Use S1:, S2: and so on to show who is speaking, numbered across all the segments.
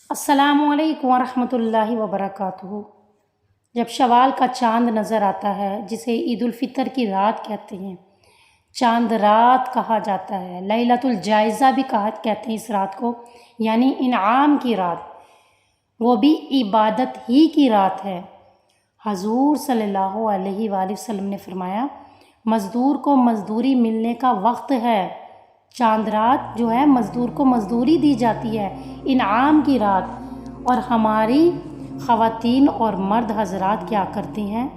S1: السلام علیکم ورحمۃ اللہ وبرکاتہ۔ جب شوال کا چاند نظر آتا ہے، جسے عید الفطر کی رات کہتے ہیں، چاند رات کہا جاتا ہے، لیلۃ الجائزہ بھی کہتے ہیں اس رات کو، یعنی انعام کی رات، وہ بھی عبادت ہی کی رات ہے۔ حضور صلی اللہ علیہ وآلہ وسلم نے فرمایا، مزدور کو مزدوری ملنے کا وقت ہے۔ چاند رات جو ہے مزدور کو مزدوری دی جاتی ہے، انعام کی رات۔ اور ہماری خواتین اور مرد حضرات کیا کرتے ہیں،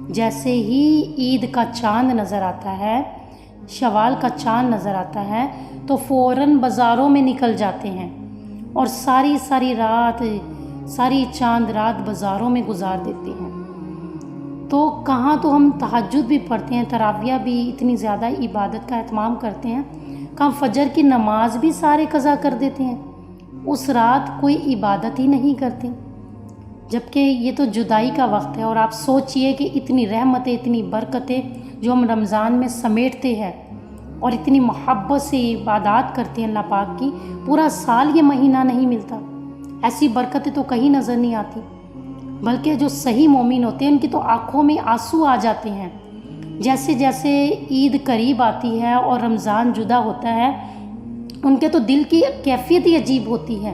S1: جیسے ہی عید کا چاند نظر آتا ہے، شوال کا چاند نظر آتا ہے، تو فوراً بازاروں میں نکل جاتے ہیں اور ساری رات، ساری چاند رات بازاروں میں گزار دیتے ہیں۔ تو کہاں تو ہم تہجد بھی پڑھتے ہیں، تراویح بھی، اتنی زیادہ عبادت کا اہتمام کرتے ہیں، کہاں فجر کی نماز بھی سارے قضا کر دیتے ہیں، اس رات کوئی عبادت ہی نہیں کرتے، جبکہ یہ تو جدائی کا وقت ہے۔ اور آپ سوچئے کہ اتنی رحمتیں، اتنی برکتیں جو ہم رمضان میں سمیٹتے ہیں اور اتنی محبت سے عبادات کرتے ہیں اللہ پاک کی، پورا سال یہ مہینہ نہیں ملتا، ایسی برکتیں تو کہیں نظر نہیں آتی۔ بلکہ جو صحیح مومن ہوتے ہیں ان کی تو آنکھوں میں آنسو آ جاتے ہیں، جیسے جیسے عید قریب آتی ہے اور رمضان جدا ہوتا ہے، ان کے تو دل کی کیفیت ہی عجیب ہوتی ہے،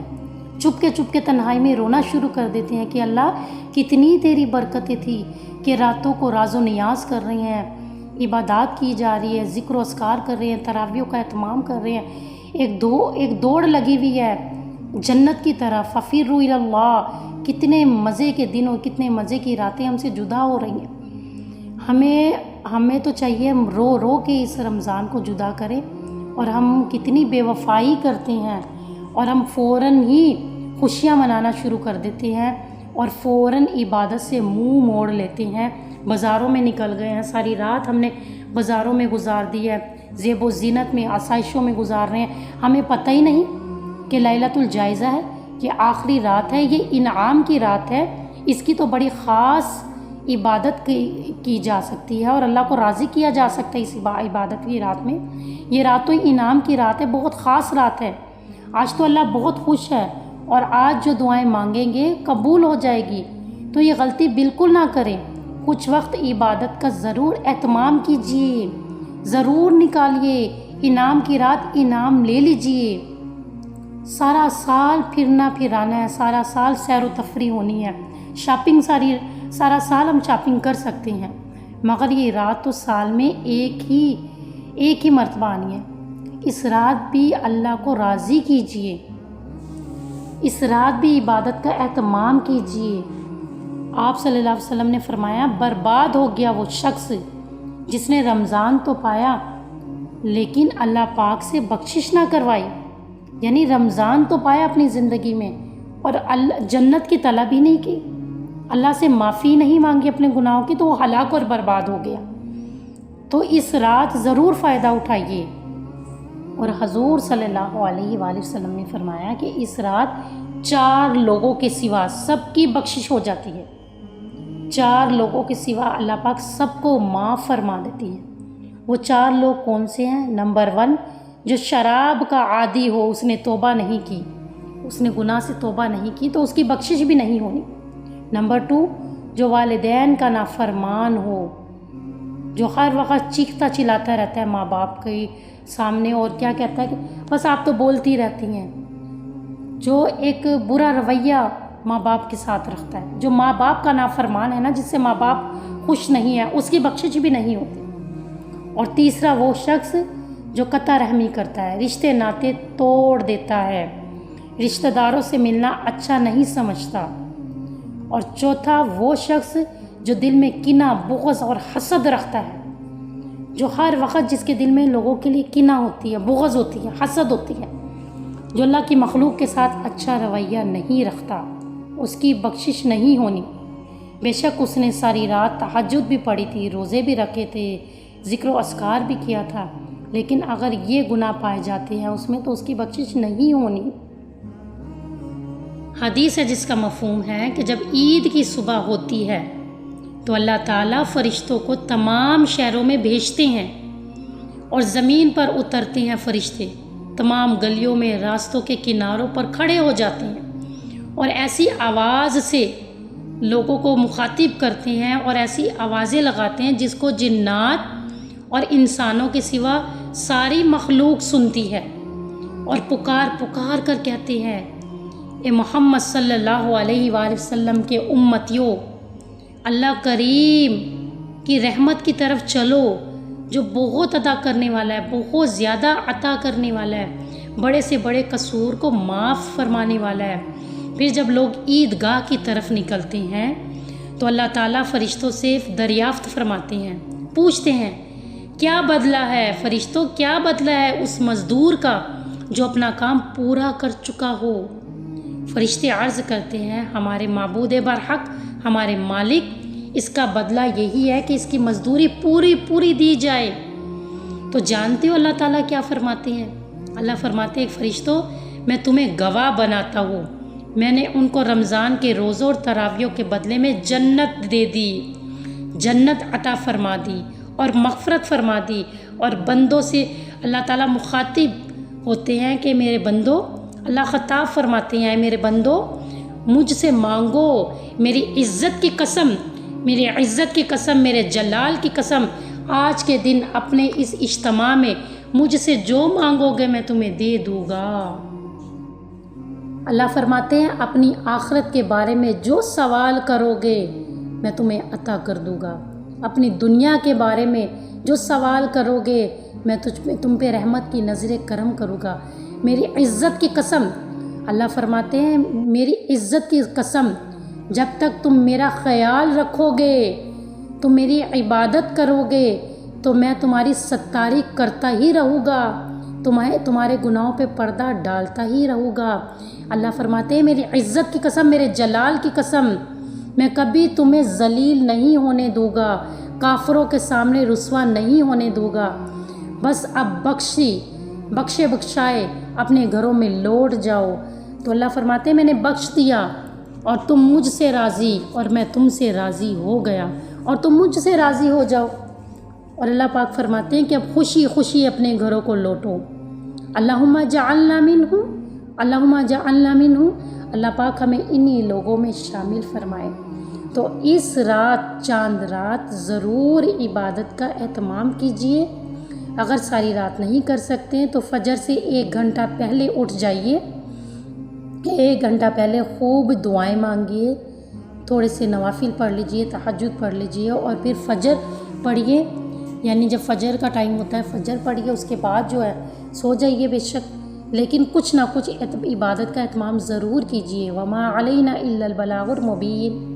S1: چپ کے تنہائی میں رونا شروع کر دیتے ہیں کہ اللہ کتنی تیری برکتیں تھی کہ راتوں کو راز و نیاز کر رہے ہیں، عبادات کی جا رہی ہے، ذکر و اذکار کر رہے ہیں، تراویح کا اہتمام کر رہے ہیں، ایک دوڑ لگی ہوئی ہے جنت کی طرف، ففروا الی اللہ۔ کتنے مزے کے دن اور کتنے مزے کی راتیں ہم سے جدا ہو رہی ہیں۔ ہمیں تو چاہیے ہم رو رو کے اس رمضان کو جدا کریں، اور ہم کتنی بے وفائی کرتے ہیں، اور ہم فوراً ہی خوشیاں منانا شروع کر دیتے ہیں اور فوراً عبادت سے منہ موڑ لیتے ہیں، بازاروں میں نکل گئے ہیں، ساری رات ہم نے بازاروں میں گزار دی ہے، زیب و زینت میں، آسائشوں میں گزار رہے ہیں، ہمیں پتہ ہی نہیں کہ لیلۃ الجائزہ ہے، یہ آخری رات ہے، یہ انعام کی رات ہے، اس کی تو بڑی خاص عبادت کی جا سکتی ہے اور اللہ کو راضی کیا جا سکتا ہے اس عبادت کی رات میں۔ یہ رات تو انعام کی رات ہے، بہت خاص رات ہے، آج تو اللہ بہت خوش ہے، اور آج جو دعائیں مانگیں گے قبول ہو جائے گی۔ تو یہ غلطی بالکل نہ کریں، کچھ وقت عبادت کا ضرور اہتمام کیجیے، ضرور نکالیے، انعام کی رات انعام لے لیجیے۔ سارا سال پھرنا پھرانا ہے، سارا سال سیر و تفریح ہونی ہے، شاپنگ سارا سال ہم شاپنگ کر سکتے ہیں، مگر یہ رات تو سال میں ایک ہی مرتبہ آنی ہے۔ اس رات بھی اللہ کو راضی کیجیے، اس رات بھی عبادت کا اہتمام کیجیے۔ آپ صلی اللہ علیہ وسلم نے فرمایا، برباد ہو گیا وہ شخص جس نے رمضان تو پایا لیکن اللہ پاک سے بخشش نہ کروائی، یعنی رمضان تو پایا اپنی زندگی میں اور جنت کی طلب ہی نہیں کی، اللہ سے معافی نہیں مانگی اپنے گناہوں کی، تو وہ ہلاک اور برباد ہو گیا۔ تو اس رات ضرور فائدہ اٹھائیے۔ اور حضور صلی اللہ علیہ وآلہ وسلم نے فرمایا کہ اس رات 4 لوگوں کے سوا سب کی بخشش ہو جاتی ہے، 4 لوگوں کے سوا اللہ پاک سب کو معاف فرما دیتی ہے۔ وہ 4 لوگ کون سے ہیں؟ نمبر 1، جو شراب کا عادی ہو، اس نے توبہ نہیں کی، اس نے گناہ سے توبہ نہیں کی، تو اس کی بخشش بھی نہیں ہونی۔ نمبر 2، جو والدین کا نافرمان ہو، جو ہر وقت چیختا چلاتا رہتا ہے ماں باپ کے سامنے اور کیا کہتا ہے کہ بس آپ تو بولتی رہتی ہیں، جو ایک برا رویہ ماں باپ کے ساتھ رکھتا ہے، جو ماں باپ کا نافرمان ہے نا، جس سے ماں باپ خوش نہیں ہے، اس کی بخشش بھی نہیں ہوتی۔ اور تیسرا وہ شخص جو قطع رحمی کرتا ہے، رشتے ناطے توڑ دیتا ہے، رشتہ داروں سے ملنا اچھا نہیں سمجھتا۔ اور چوتھا وہ شخص جو دل میں کینہ، بغض اور حسد رکھتا ہے، جو ہر وقت جس کے دل میں لوگوں کے لیے کینہ ہوتی ہے، بغض ہوتی ہے، حسد ہوتی ہے، جو اللہ کی مخلوق کے ساتھ اچھا رویہ نہیں رکھتا، اس کی بخشش نہیں ہونی۔ بے شک اس نے ساری رات تہجد بھی پڑھی تھی، روزے بھی رکھے تھے، ذکر و اذکار بھی کیا تھا، لیکن اگر یہ گناہ پائے جاتے ہیں اس میں، تو اس کی بخشش نہیں ہونی۔ حدیث ہے جس کا مفہوم ہے کہ جب عید کی صبح ہوتی ہے تو اللہ تعالیٰ فرشتوں کو تمام شہروں میں بھیجتے ہیں اور زمین پر اترتے ہیں فرشتے، تمام گلیوں میں، راستوں کے کناروں پر کھڑے ہو جاتے ہیں اور ایسی آواز سے لوگوں کو مخاطب کرتے ہیں اور ایسی آوازیں لگاتے ہیں جس کو جنات اور انسانوں کے سوا ساری مخلوق سنتی ہے، اور پکار پکار کر کہتے ہیں اے محمد صلی اللہ علیہ وآلہ وسلم کے امتیوں، اللہ کریم کی رحمت کی طرف چلو جو بہت عطا کرنے والا ہے، بہت زیادہ عطا کرنے والا ہے، بڑے سے بڑے قصور کو معاف فرمانے والا ہے۔ پھر جب لوگ عیدگاہ کی طرف نکلتے ہیں تو اللہ تعالیٰ فرشتوں سے دریافت فرماتے ہیں، پوچھتے ہیں کیا بدلہ ہے فرشتوں، کیا بدلہ ہے اس مزدور کا جو اپنا کام پورا کر چکا ہو؟ فرشتے عرض کرتے ہیں ہمارے معبود برحق، ہمارے مالک، اس کا بدلہ یہی ہے کہ اس کی مزدوری پوری پوری دی جائے۔ تو جانتے ہو اللہ تعالیٰ کیا فرماتے ہیں؟ اللہ فرماتے ہیں فرشتوں میں تمہیں گواہ بناتا ہوں، میں نے ان کو رمضان کے روزوں اور تراویحوں کے بدلے میں جنت دے دی، جنت عطا فرما دی اور مغفرت فرما دی۔ اور بندوں سے اللہ تعالیٰ مخاطب ہوتے ہیں کہ میرے بندوں، اللہ خطاب فرماتے ہیں میرے بندوں مجھ سے مانگو، میری عزت کی قسم، میری عزت کی قسم، میرے جلال کی قسم، آج کے دن اپنے اس اجتماع میں مجھ سے جو مانگو گے میں تمہیں دے دوں گا۔ اللہ فرماتے ہیں اپنی آخرت کے بارے میں جو سوال کرو گے میں تمہیں عطا کر دوں گا، اپنی دنیا کے بارے میں جو سوال کرو گے میں تم پہ رحمت کی نظر کرم کروں گا۔ میری عزت کی قسم، اللہ فرماتے ہیں میری عزت کی قسم، جب تک تم میرا خیال رکھو گے، تم میری عبادت کرو گے تو میں تمہاری ستاری کرتا ہی رہوں گا، تمہارے گناہوں پہ پردہ ڈالتا ہی رہوں گا۔ اللہ فرماتے ہیں میری عزت کی قسم، میرے جلال کی قسم، میں کبھی تمہیں ذلیل نہیں ہونے دوں گا، کافروں کے سامنے رسوا نہیں ہونے دوں گا۔ بس اب بخشے بخشائے اپنے گھروں میں لوٹ جاؤ۔ تو اللہ فرماتے ہیں میں نے بخش دیا اور تم مجھ سے راضی اور میں تم سے راضی ہو گیا اور تم مجھ سے راضی ہو جاؤ۔ اور اللہ پاک فرماتے ہیں کہ اب خوشی خوشی اپنے گھروں کو لوٹو۔ اللہم جعلنا منہم، اللہم جعلنا منہم، اللہ پاک ہمیں انہی لوگوں میں شامل فرمائے۔ تو اس رات، چاند رات، ضرور عبادت کا اہتمام کیجئے۔ اگر ساری رات نہیں کر سکتے ہیں تو فجر سے 1 گھنٹہ پہلے اٹھ جائیے، 1 گھنٹہ پہلے خوب دعائیں مانگیے، تھوڑے سے نوافل پڑھ لیجئے، تہجد پڑھ لیجئے اور پھر فجر پڑھیے، یعنی جب فجر کا ٹائم ہوتا ہے فجر پڑھیے، اس کے بعد جو ہے سو جائیے بے شک، لیکن کچھ نہ کچھ عبادت کا اہتمام ضرور کیجئے۔ وما علینا الا البلاغ المبین۔